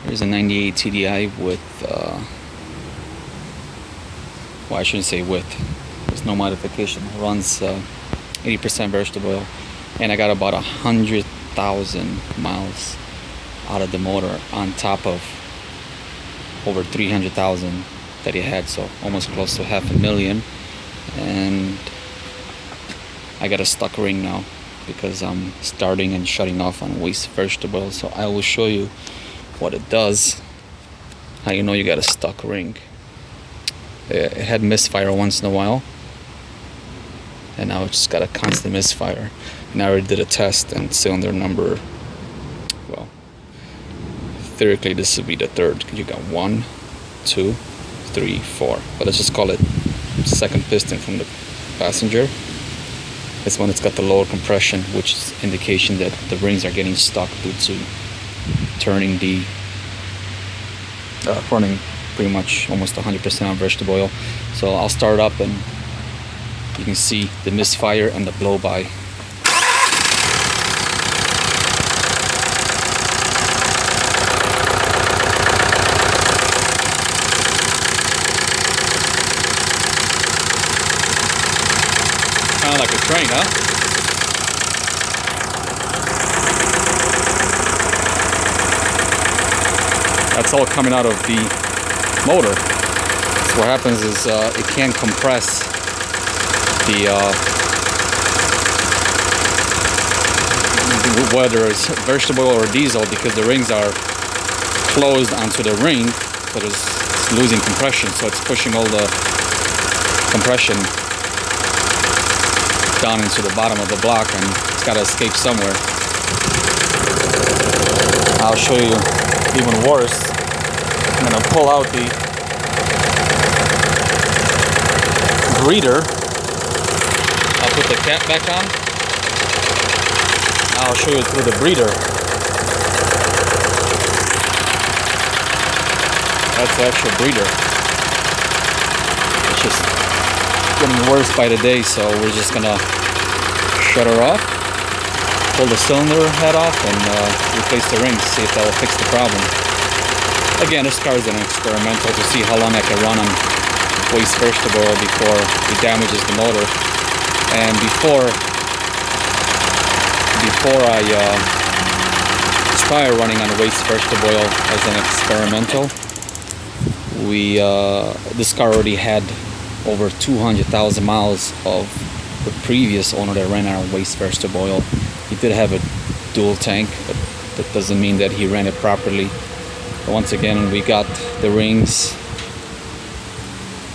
Here's a 98 TDI with, well, I shouldn't say with, there's no modification. It runs 80% vegetable oil, and I got about 100,000 miles out of the motor on top of over 300,000 that he had, so almost close to 500,000. And I got a stuck ring now because I'm starting and shutting off on waste vegetable oil. So I will show you what it does, how you know you got a stuck ring. It had misfire once in a while, and now it's just got a constant misfire. And I already did a test, and cylinder number, well, theoretically this would be the third. You got 1, 2, 3, 4, but let's just call it second piston from the passenger. It's when it's got the lower compression, which is indication that the rings are getting stuck due to turning the running pretty much almost 100% on vegetable oil. So I'll start up and you can see the misfire and the blow by. Kind of like a train, huh? That's all coming out of the motor. So what happens is it can't compress the whether it's vegetable oil or diesel, because the rings are closed onto the ring, so it's losing compression. So it's pushing all the compression down into the bottom of the block, and it's got to escape somewhere. I'll show you even worse. I'm going to pull out the breather. I'll put the cap back on. I'll show you through the breather. That's the actual breather. It's just getting worse by the day, so we're just gonna shut her off, pull the cylinder head off, and replace the rings, see if that will fix the problem. Again, this car is an experimental to see how long I can run on waste vegetable oil before it damages the motor. And before I try running on waste vegetable oil as an experimental, this car already had over 200,000 miles of the previous owner that ran on waste vegetable oil. He did have a dual tank, but that doesn't mean that he ran it properly. But once again, we got the rings.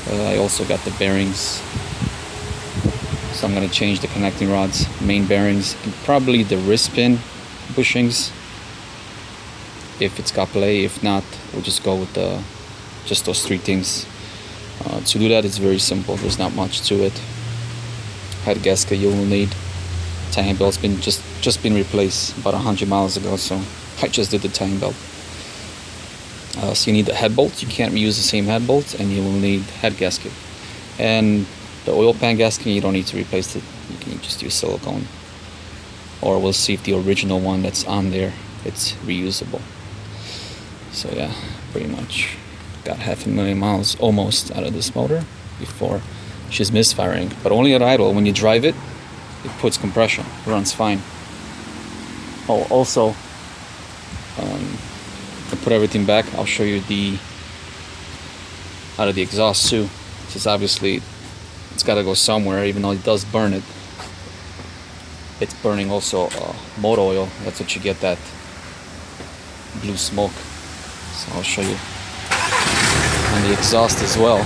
I also got the bearings. So I'm going to change the connecting rods, main bearings, and probably the wrist pin bushings if it's got play. If not, we'll just go with just those three things. To do that, it's very simple. There's not much to it. Head gasket you will need. Timing belt's been just been replaced about 100 miles ago, so I just did the timing belt. So you need the head bolt. You can't reuse the same head bolt, and you will need head gasket. And the oil pan gasket, you don't need to replace it. You can just use silicone, or we'll see if the original one that's on there, it's reusable. So yeah, pretty much got 500,000 miles almost out of this motor before she's misfiring. But only at idle. When you drive it, it puts compression. It runs fine. Oh, also, to put everything back, I'll show you out of the exhaust too. Because obviously it's got to go somewhere, even though it does burn it. It's burning also motor oil. That's what you get, that blue smoke. So I'll show you on the exhaust as well.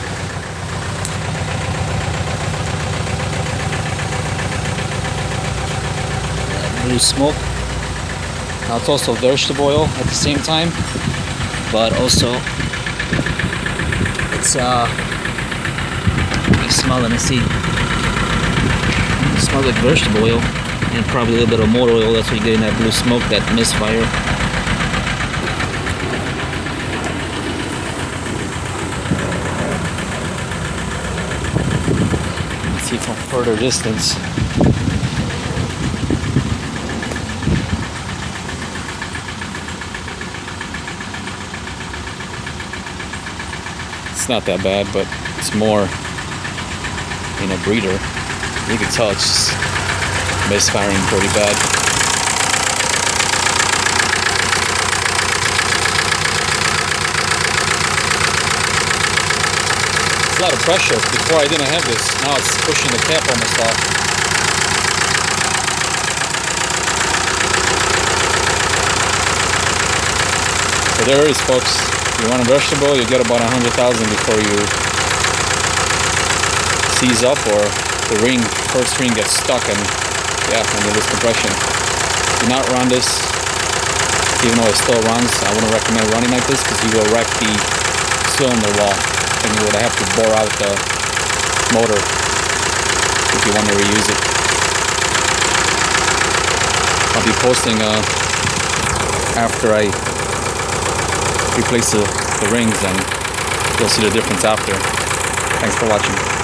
Blue smoke. Now it's also vegetable oil at the same time, but also it's you smell it and see. It smells like vegetable oil and probably a little bit of motor oil. That's what you get in that blue smoke, that misfire. Let's see from further distance. It's not that bad, but it's more in a breather. You can tell it's just misfiring pretty bad. It's a lot of pressure. Before I didn't have this. Now it's pushing the cap almost off. So there it is, folks. You run a vegetable, you get about 100,000 before you seize up, or the ring, first ring gets stuck, and yeah, and you lose compression. Do not run this, even though it still runs. I wouldn't recommend running like this because you will wreck the cylinder wall, and you would have to bore out the motor if you want to reuse it. I'll be posting after I replace the rings, and you'll see the difference after. Thanks for watching.